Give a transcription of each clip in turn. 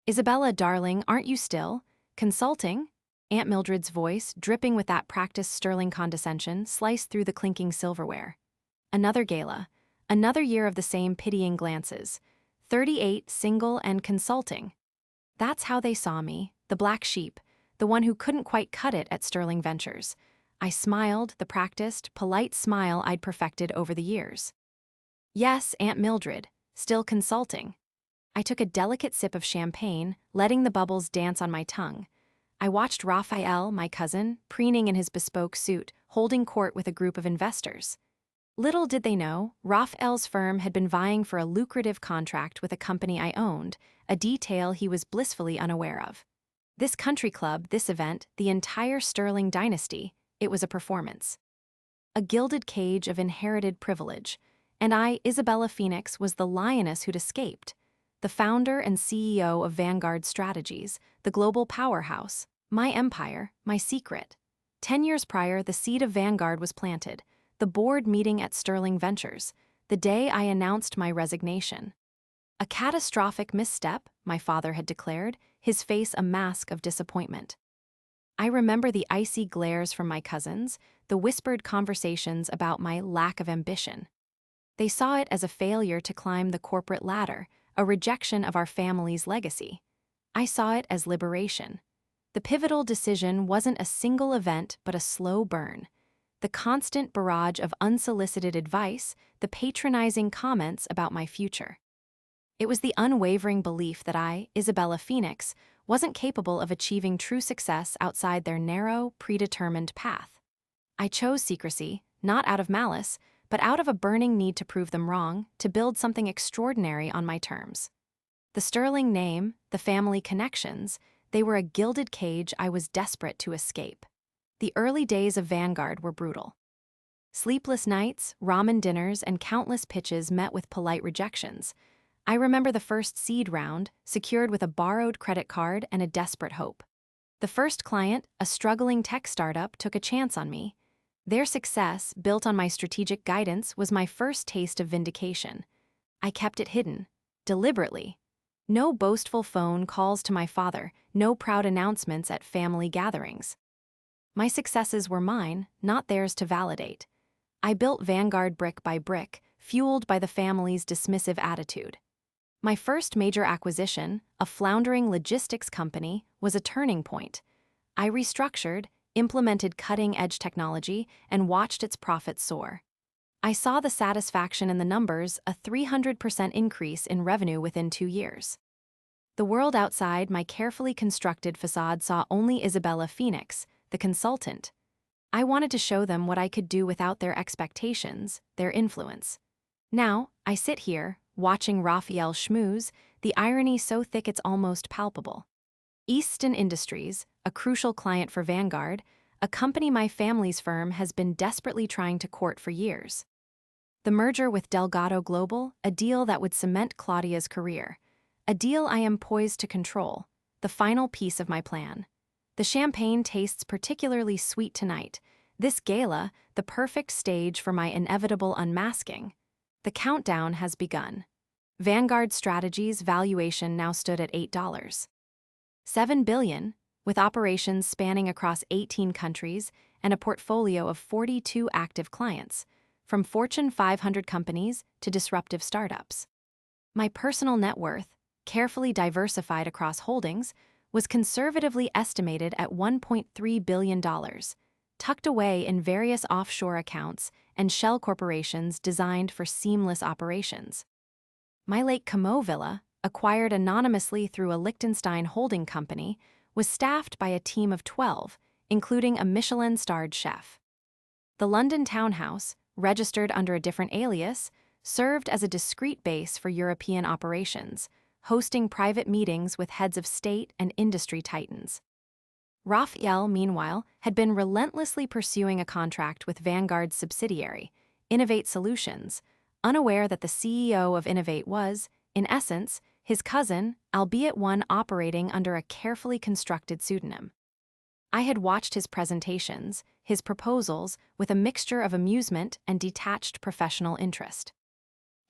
Isabella, darling, aren't you still? Consulting? Aunt Mildred's voice, dripping with that practiced sterling condescension, sliced through the clinking silverware. Another gala. Another year of the same pitying glances. 38, single, and consulting. That's how they saw me, the black sheep, the one who couldn't quite cut it at Sterling Ventures. I smiled, the practiced, polite smile I'd perfected over the years. Yes, Aunt Mildred, still consulting. I took a delicate sip of champagne, letting the bubbles dance on my tongue. I watched Rafael, my cousin, preening in his bespoke suit, holding court with a group of investors. Little did they know, Rafael's firm had been vying for a lucrative contract with a company I owned, a detail he was blissfully unaware of. This country club, this event, the entire Sterling Dynasty, it was a performance. A gilded cage of inherited privilege, and I, Isabella Phoenix, was the lioness who'd escaped. The founder and CEO of Vanguard Strategies, the global powerhouse, my empire, my secret. 10 years prior, the seed of Vanguard was planted, the board meeting at Sterling Ventures, the day I announced my resignation. A catastrophic misstep, my father had declared, his face a mask of disappointment. I remember the icy glares from my cousins, the whispered conversations about my lack of ambition. They saw it as a failure to climb the corporate ladder, a rejection of our family's legacy. I saw it as liberation. The pivotal decision wasn't a single event but a slow burn. The constant barrage of unsolicited advice, the patronizing comments about my future. It was the unwavering belief that I, Isabella Phoenix, wasn't capable of achieving true success outside their narrow, predetermined path. I chose secrecy, not out of malice, but out of a burning need to prove them wrong, to build something extraordinary on my terms. The Sterling name, the family connections, they were a gilded cage I was desperate to escape. The early days of Vanguard were brutal. Sleepless nights, ramen dinners, and countless pitches met with polite rejections. I remember the first seed round, secured with a borrowed credit card and a desperate hope. The first client, a struggling tech startup, took a chance on me. Their success, built on my strategic guidance, was my first taste of vindication. I kept it hidden, deliberately. No boastful phone calls to my father, no proud announcements at family gatherings. My successes were mine, not theirs to validate. I built Vanguard brick by brick, fueled by the family's dismissive attitude. My first major acquisition, a floundering logistics company, was a turning point. I restructured, implemented cutting-edge technology, and watched its profits soar. I saw the satisfaction in the numbers, a 300% increase in revenue within 2 years. The world outside my carefully constructed facade saw only Isabella Phoenix, the consultant. I wanted to show them what I could do without their expectations, their influence. Now, I sit here, watching Rafael schmooze, the irony so thick it's almost palpable. Easton Industries, a crucial client for Vanguard, a company my family's firm has been desperately trying to court for years. The merger with Delgado Global, a deal that would cement Claudia's career. A deal I am poised to control, the final piece of my plan. The champagne tastes particularly sweet tonight. This gala, the perfect stage for my inevitable unmasking. The countdown has begun. Vanguard Strategies' valuation now stood at $8. $7 billion, with operations spanning across 18 countries and a portfolio of 42 active clients, from Fortune 500 companies to disruptive startups. My personal net worth, carefully diversified across holdings, was conservatively estimated at $1.3 billion, tucked away in various offshore accounts and shell corporations designed for seamless operations. My Lake Como villa, acquired anonymously through a Liechtenstein holding company, was staffed by a team of 12, including a Michelin-starred chef. The London townhouse, registered under a different alias, served as a discreet base for European operations, hosting private meetings with heads of state and industry titans. Rafael, meanwhile, had been relentlessly pursuing a contract with Vanguard's subsidiary, Innovate Solutions, unaware that the CEO of Innovate was, in essence, his cousin, albeit one operating under a carefully constructed pseudonym. I had watched his presentations, his proposals, with a mixture of amusement and detached professional interest.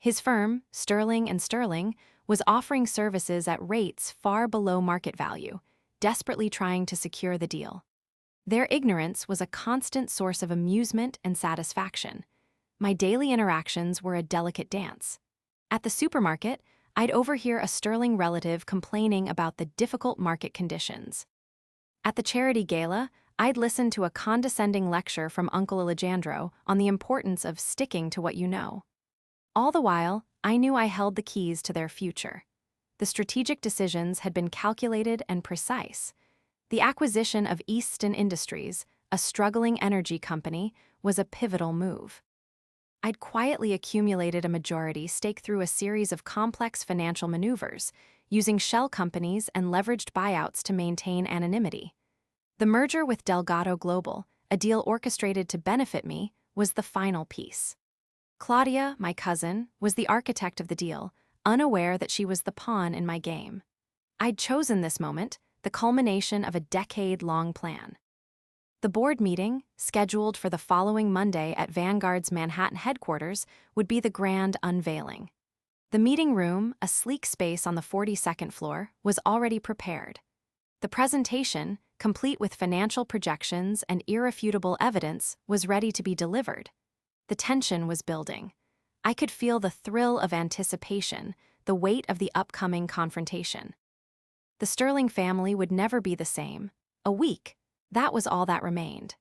His firm, Sterling and Sterling, was offering services at rates far below market value, desperately trying to secure the deal. Their ignorance was a constant source of amusement and satisfaction. My daily interactions were a delicate dance. At the supermarket, I'd overhear a Sterling relative complaining about the difficult market conditions. At the charity gala, I'd listen to a condescending lecture from Uncle Alejandro on the importance of sticking to what you know. All the while, I knew I held the keys to their future. The strategic decisions had been calculated and precise. The acquisition of Easton Industries, a struggling energy company, was a pivotal move. I'd quietly accumulated a majority stake through a series of complex financial maneuvers, using shell companies and leveraged buyouts to maintain anonymity. The merger with Delgado Global, a deal orchestrated to benefit me, was the final piece. Claudia, my cousin, was the architect of the deal, unaware that she was the pawn in my game. I'd chosen this moment, the culmination of a decade-long plan. The board meeting, scheduled for the following Monday at Vanguard's Manhattan headquarters, would be the grand unveiling. The meeting room, a sleek space on the 42nd floor, was already prepared. The presentation, complete with financial projections and irrefutable evidence, was ready to be delivered. The tension was building. I could feel the thrill of anticipation, the weight of the upcoming confrontation. The Sterling family would never be the same. A week, that was all that remained.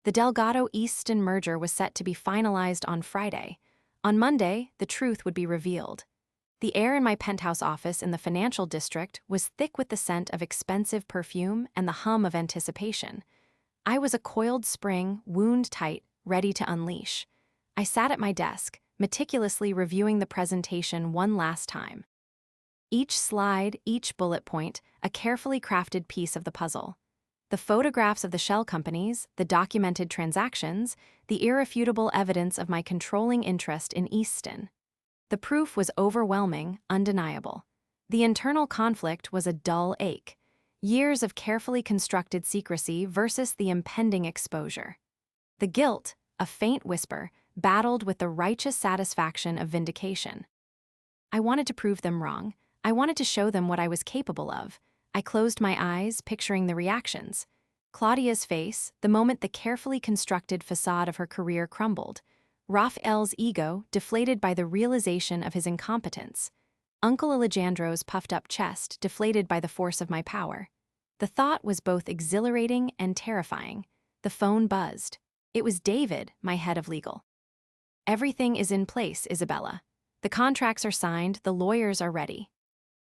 The Delgado-Easton merger was set to be finalized on Friday. On Monday, the truth would be revealed. The air in my penthouse office in the financial district was thick with the scent of expensive perfume and the hum of anticipation. I was a coiled spring, wound tight, ready to unleash. I sat at my desk, meticulously reviewing the presentation one last time. Each slide, each bullet point, a carefully crafted piece of the puzzle. The photographs of the shell companies, the documented transactions, the irrefutable evidence of my controlling interest in Easton. The proof was overwhelming, undeniable. The internal conflict was a dull ache. Years of carefully constructed secrecy versus the impending exposure. The guilt, a faint whisper, battled with the righteous satisfaction of vindication. I wanted to prove them wrong. I wanted to show them what I was capable of. I closed my eyes, picturing the reactions. Claudia's face, the moment the carefully constructed facade of her career crumbled. Rafael's ego, deflated by the realization of his incompetence. Uncle Alejandro's puffed-up chest, deflated by the force of my power. The thought was both exhilarating and terrifying. The phone buzzed. It was David, my head of legal. "Everything is in place, Isabella. The contracts are signed, the lawyers are ready."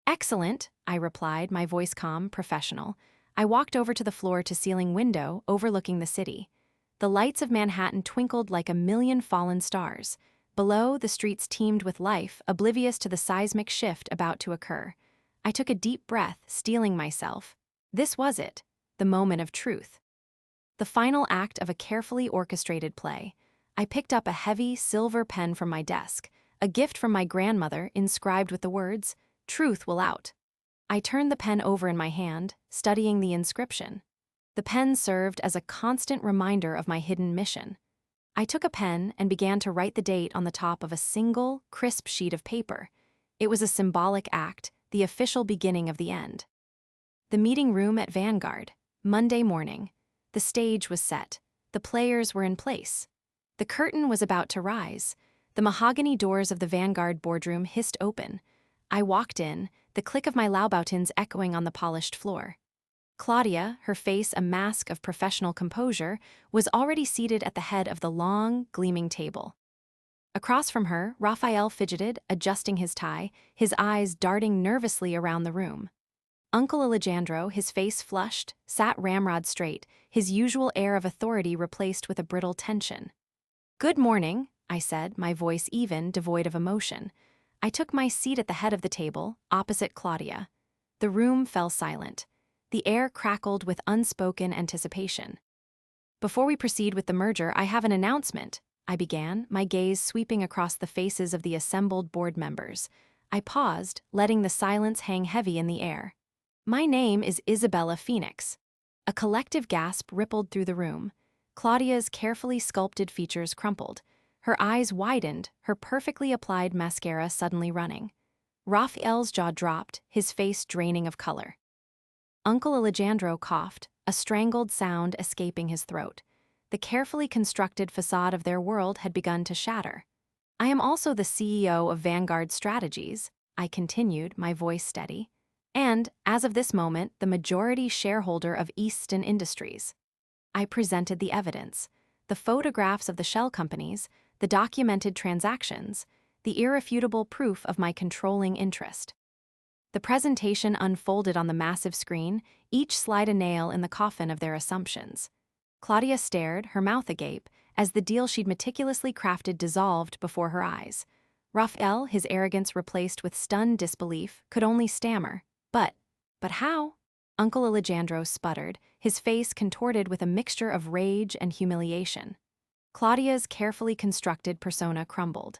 "Excellent," I replied, my voice calm, professional. I walked over to the floor-to-ceiling window overlooking the city. The lights of Manhattan twinkled like a million fallen stars. Below, the streets teemed with life, oblivious to the seismic shift about to occur. I took a deep breath, steeling myself. This was it, the moment of truth. The final act of a carefully orchestrated play. I picked up a heavy, silver pen from my desk, a gift from my grandmother inscribed with the words, "Truth will out." I turned the pen over in my hand, studying the inscription. The pen served as a constant reminder of my hidden mission. I took a pen and began to write the date on the top of a single, crisp sheet of paper. It was a symbolic act, the official beginning of the end. The meeting room at Vanguard, Monday morning. The stage was set. The players were in place. The curtain was about to rise. The mahogany doors of the Vanguard boardroom hissed open. I walked in, the click of my Laubautins echoing on the polished floor. Claudia, her face a mask of professional composure, was already seated at the head of the long, gleaming table. Across from her, Rafael fidgeted, adjusting his tie, his eyes darting nervously around the room. Uncle Alejandro, his face flushed, sat ramrod straight, his usual air of authority replaced with a brittle tension. "Good morning," I said, my voice even, devoid of emotion. I took my seat at the head of the table, opposite Claudia. The room fell silent. The air crackled with unspoken anticipation. "Before we proceed with the merger, I have an announcement," I began, my gaze sweeping across the faces of the assembled board members. I paused, letting the silence hang heavy in the air. "My name is Isabella Phoenix." A collective gasp rippled through the room. Claudia's carefully sculpted features crumpled. Her eyes widened, her perfectly applied mascara suddenly running. Rafael's jaw dropped, his face draining of color. Uncle Alejandro coughed, a strangled sound escaping his throat. The carefully constructed facade of their world had begun to shatter. I am also the CEO of Vanguard Strategies, I continued, my voice steady, and, as of this moment, the majority shareholder of Easton Industries. I presented the evidence, the photographs of the shell companies, the documented transactions, the irrefutable proof of my controlling interest. The presentation unfolded on the massive screen, each slide a nail in the coffin of their assumptions. Claudia stared, her mouth agape, as the deal she'd meticulously crafted dissolved before her eyes. Rafael, his arrogance replaced with stunned disbelief, could only stammer. But how? Uncle Alejandro sputtered, his face contorted with a mixture of rage and humiliation. Claudia's carefully constructed persona crumbled.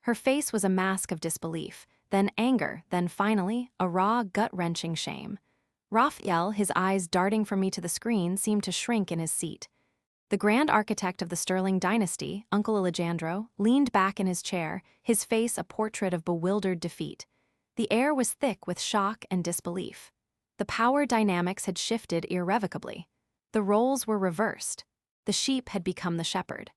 Her face was a mask of disbelief, then anger, then finally, a raw, gut-wrenching shame. Rafael, his eyes darting from me to the screen, seemed to shrink in his seat. The grand architect of the Sterling Dynasty, Uncle Alejandro, leaned back in his chair, his face a portrait of bewildered defeat. The air was thick with shock and disbelief. The power dynamics had shifted irrevocably. The roles were reversed. The sheep had become the shepherd.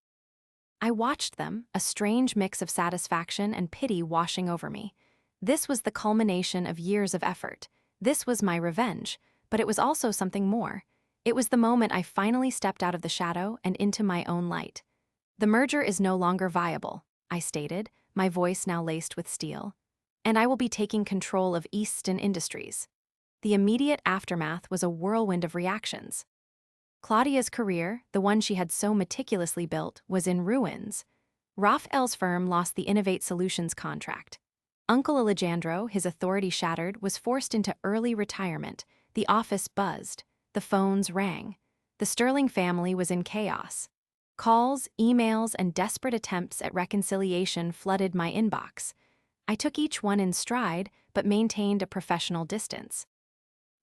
I watched them, a strange mix of satisfaction and pity washing over me. This was the culmination of years of effort. This was my revenge, but it was also something more. It was the moment I finally stepped out of the shadow and into my own light. The merger is no longer viable, I stated, my voice now laced with steel. And I will be taking control of Easton Industries. The immediate aftermath was a whirlwind of reactions. Claudia's career, the one she had so meticulously built, was in ruins. Rafael's firm lost the Innovate Solutions contract. Uncle Alejandro, his authority shattered, was forced into early retirement. The office buzzed. The phones rang. The Sterling family was in chaos. Calls, emails, and desperate attempts at reconciliation flooded my inbox. I took each one in stride, but maintained a professional distance.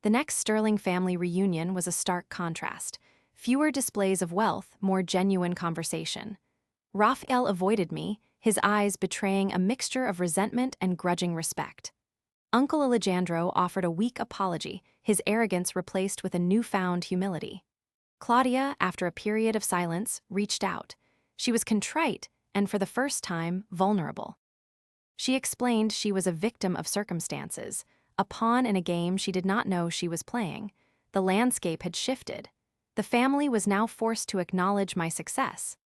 The next Sterling family reunion was a stark contrast. Fewer displays of wealth, more genuine conversation. Rafael avoided me, his eyes betraying a mixture of resentment and grudging respect. Uncle Alejandro offered a weak apology, his arrogance replaced with a newfound humility. Claudia, after a period of silence, reached out. She was contrite and, for the first time, vulnerable. She explained she was a victim of circumstances, a pawn in a game she did not know she was playing. The landscape had shifted. The family was now forced to acknowledge my success.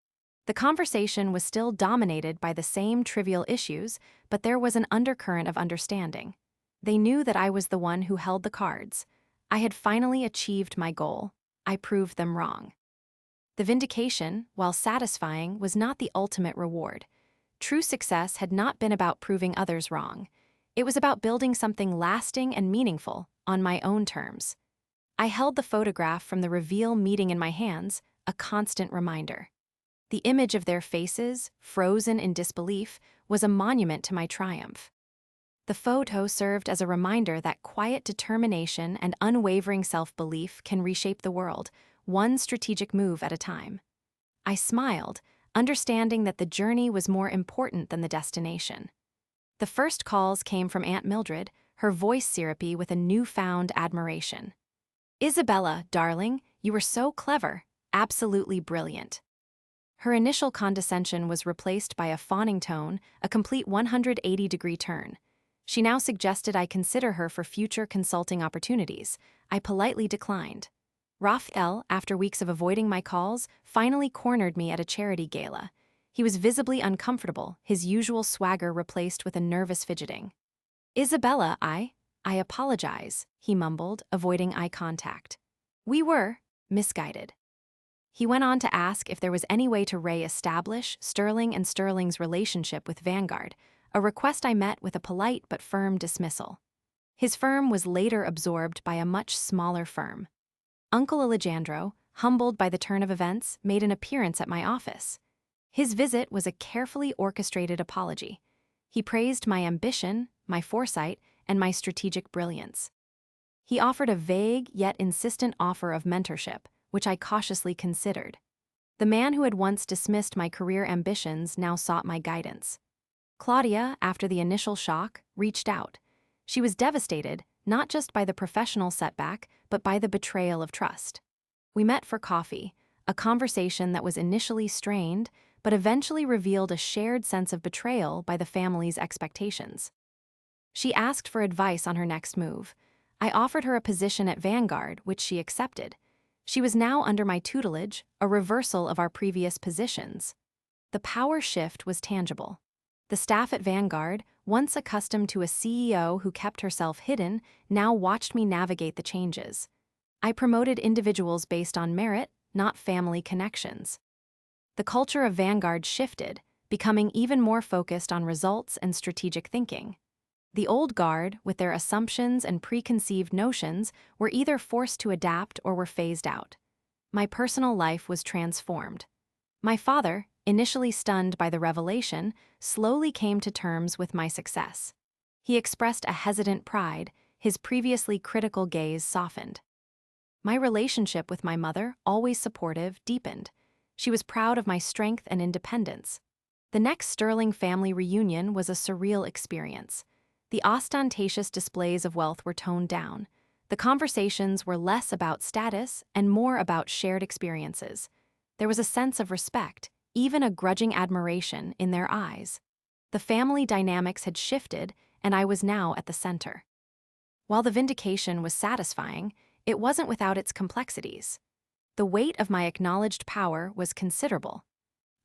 The conversation was still dominated by the same trivial issues, but there was an undercurrent of understanding. They knew that I was the one who held the cards. I had finally achieved my goal. I proved them wrong. The vindication, while satisfying, was not the ultimate reward. True success had not been about proving others wrong. It was about building something lasting and meaningful, on my own terms. I held the photograph from the reveal meeting in my hands, a constant reminder. The image of their faces, frozen in disbelief, was a monument to my triumph. The photo served as a reminder that quiet determination and unwavering self-belief can reshape the world, one strategic move at a time. I smiled, understanding that the journey was more important than the destination. The first calls came from Aunt Mildred, her voice syrupy with a newfound admiration. "Isabella, darling, you were so clever, absolutely brilliant." Her initial condescension was replaced by a fawning tone, a complete 180-degree turn. She now suggested I consider her for future consulting opportunities. I politely declined. Rafael, after weeks of avoiding my calls, finally cornered me at a charity gala. He was visibly uncomfortable, his usual swagger replaced with a nervous fidgeting. "Isabella, I apologize," he mumbled, avoiding eye contact. "We were misguided." He went on to ask if there was any way to re-establish Sterling and Sterling's relationship with Vanguard, a request I met with a polite but firm dismissal. His firm was later absorbed by a much smaller firm. Uncle Alejandro, humbled by the turn of events, made an appearance at my office. His visit was a carefully orchestrated apology. He praised my ambition, my foresight, and my strategic brilliance. He offered a vague yet insistent offer of mentorship, which I cautiously considered. The man who had once dismissed my career ambitions now sought my guidance. Claudia, after the initial shock, reached out. She was devastated, not just by the professional setback, but by the betrayal of trust. We met for coffee, a conversation that was initially strained, but eventually revealed a shared sense of betrayal by the family's expectations. She asked for advice on her next move. I offered her a position at Vanguard, which she accepted. She was now under my tutelage, a reversal of our previous positions. The power shift was tangible. The staff at Vanguard, once accustomed to a CEO who kept herself hidden, now watched me navigate the changes. I promoted individuals based on merit, not family connections. The culture of Vanguard shifted, becoming even more focused on results and strategic thinking. The old guard, with their assumptions and preconceived notions, were either forced to adapt or were phased out. My personal life was transformed. My father, initially stunned by the revelation, slowly came to terms with my success. He expressed a hesitant pride, his previously critical gaze softened. My relationship with my mother, always supportive, deepened. She was proud of my strength and independence. The next Sterling family reunion was a surreal experience. The ostentatious displays of wealth were toned down. The conversations were less about status and more about shared experiences. There was a sense of respect, even a grudging admiration, in their eyes. The family dynamics had shifted, and I was now at the center. While the vindication was satisfying, it wasn't without its complexities. The weight of my acknowledged power was considerable.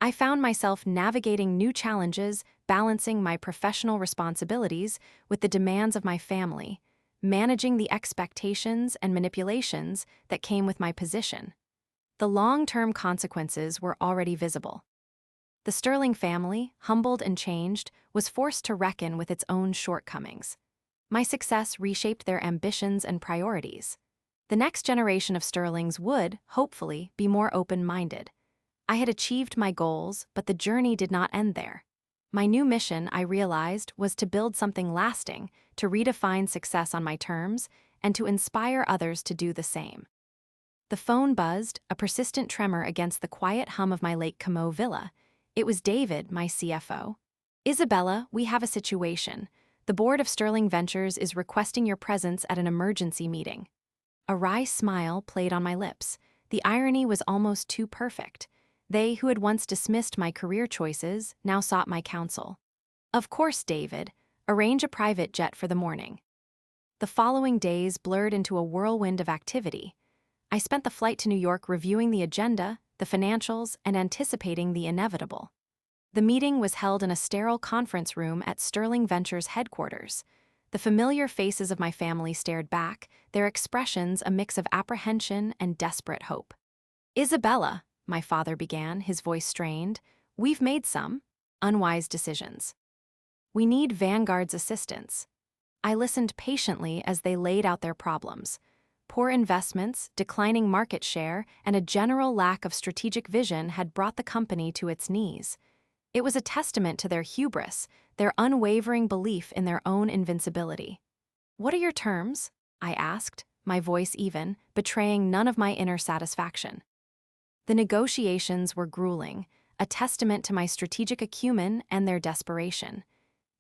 I found myself navigating new challenges, balancing my professional responsibilities with the demands of my family, managing the expectations and manipulations that came with my position. The long-term consequences were already visible. The Sterling family, humbled and changed, was forced to reckon with its own shortcomings. My success reshaped their ambitions and priorities. The next generation of Sterlings would, hopefully, be more open-minded. I had achieved my goals, but the journey did not end there. My new mission, I realized, was to build something lasting, to redefine success on my terms, and to inspire others to do the same. The phone buzzed, a persistent tremor against the quiet hum of my Lake Como villa. It was David, my CFO. "Isabella, we have a situation. The board of Sterling Ventures is requesting your presence at an emergency meeting." A wry smile played on my lips. The irony was almost too perfect. They who had once dismissed my career choices now sought my counsel. "Of course, David. Arrange a private jet for the morning." The following days blurred into a whirlwind of activity. I spent the flight to New York reviewing the agenda, the financials, and anticipating the inevitable. The meeting was held in a sterile conference room at Sterling Ventures headquarters. The familiar faces of my family stared back, their expressions a mix of apprehension and desperate hope. "Isabella," my father began, his voice strained, "we've made some unwise decisions. We need Vanguard's assistance." I listened patiently as they laid out their problems. Poor investments, declining market share, and a general lack of strategic vision had brought the company to its knees. It was a testament to their hubris, their unwavering belief in their own invincibility. "What are your terms?" I asked, my voice even, betraying none of my inner satisfaction. The negotiations were grueling, a testament to my strategic acumen and their desperation.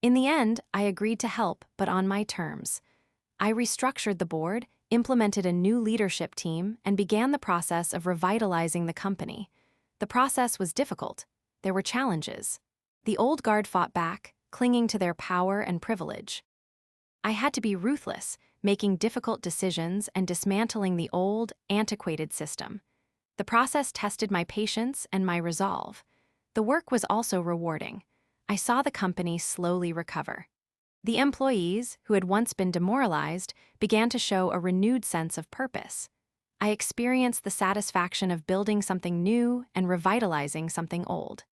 In the end, I agreed to help, but on my terms. I restructured the board, implemented a new leadership team, and began the process of revitalizing the company. The process was difficult. There were challenges. The old guard fought back, clinging to their power and privilege. I had to be ruthless, making difficult decisions and dismantling the old, antiquated system. The process tested my patience and my resolve. The work was also rewarding. I saw the company slowly recover. The employees, who had once been demoralized, began to show a renewed sense of purpose. I experienced the satisfaction of building something new and revitalizing something old.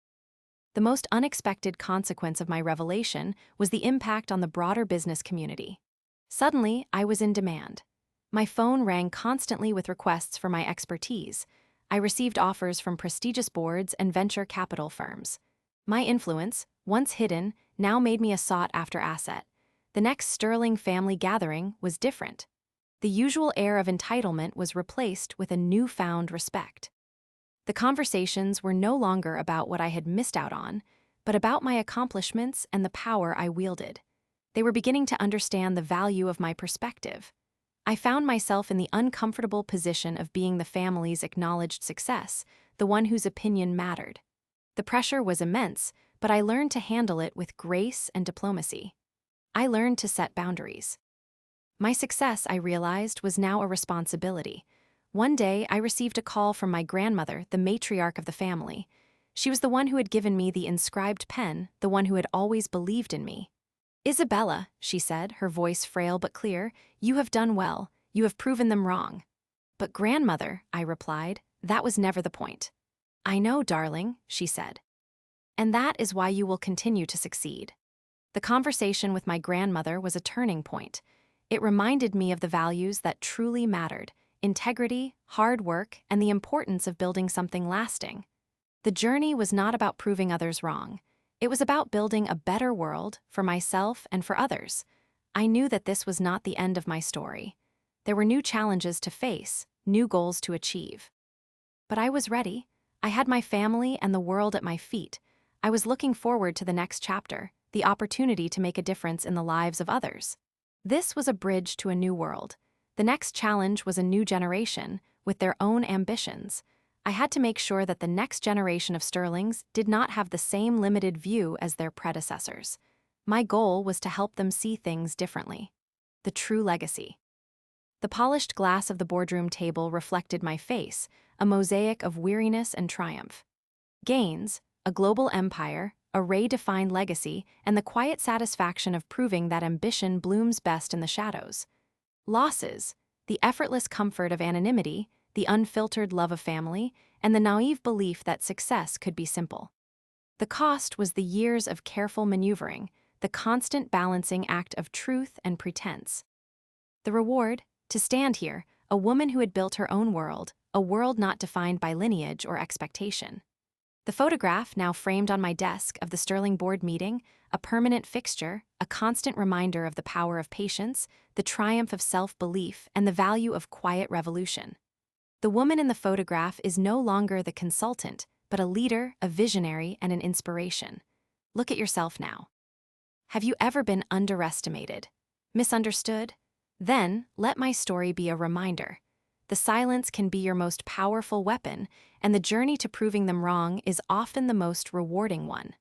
The most unexpected consequence of my revelation was the impact on the broader business community. Suddenly, I was in demand. My phone rang constantly with requests for my expertise. I received offers from prestigious boards and venture capital firms. My influence, once hidden, now made me a sought-after asset. The next Sterling family gathering was different. The usual air of entitlement was replaced with a newfound respect. The conversations were no longer about what I had missed out on, but about my accomplishments and the power I wielded. They were beginning to understand the value of my perspective. I found myself in the uncomfortable position of being the family's acknowledged success, the one whose opinion mattered. The pressure was immense, but I learned to handle it with grace and diplomacy. I learned to set boundaries. My success, I realized, was now a responsibility. One day, I received a call from my grandmother, the matriarch of the family. She was the one who had given me the inscribed pen, the one who had always believed in me. "Isabella," she said, her voice frail but clear, "you have done well. You have proven them wrong." "But grandmother," I replied, "that was never the point." "I know, darling," she said. "And that is why you will continue to succeed." The conversation with my grandmother was a turning point. It reminded me of the values that truly mattered: integrity, hard work, and the importance of building something lasting. The journey was not about proving others wrong. It was about building a better world for myself and for others. I knew that this was not the end of my story. There were new challenges to face, new goals to achieve. But I was ready. I had my family and the world at my feet. I was looking forward to the next chapter, the opportunity to make a difference in the lives of others. This was a bridge to a new world. The next challenge was a new generation, with their own ambitions. I had to make sure that the next generation of Sterlings did not have the same limited view as their predecessors. My goal was to help them see things differently. The true legacy. The polished glass of the boardroom table reflected my face, a mosaic of weariness and triumph. Gains, a global empire, a ray-defined legacy, and the quiet satisfaction of proving that ambition blooms best in the shadows. Losses, the effortless comfort of anonymity, the unfiltered love of family, and the naive belief that success could be simple. The cost was the years of careful maneuvering, the constant balancing act of truth and pretense. The reward, to stand here, a woman who had built her own world, a world not defined by lineage or expectation. The photograph, now framed on my desk, of the Sterling board meeting, a permanent fixture, a constant reminder of the power of patience, the triumph of self-belief, and the value of quiet revolution. The woman in the photograph is no longer the consultant, but a leader, a visionary, and an inspiration. Look at yourself now. Have you ever been underestimated? Misunderstood? Then, let my story be a reminder. The silence can be your most powerful weapon, and the journey to proving them wrong is often the most rewarding one.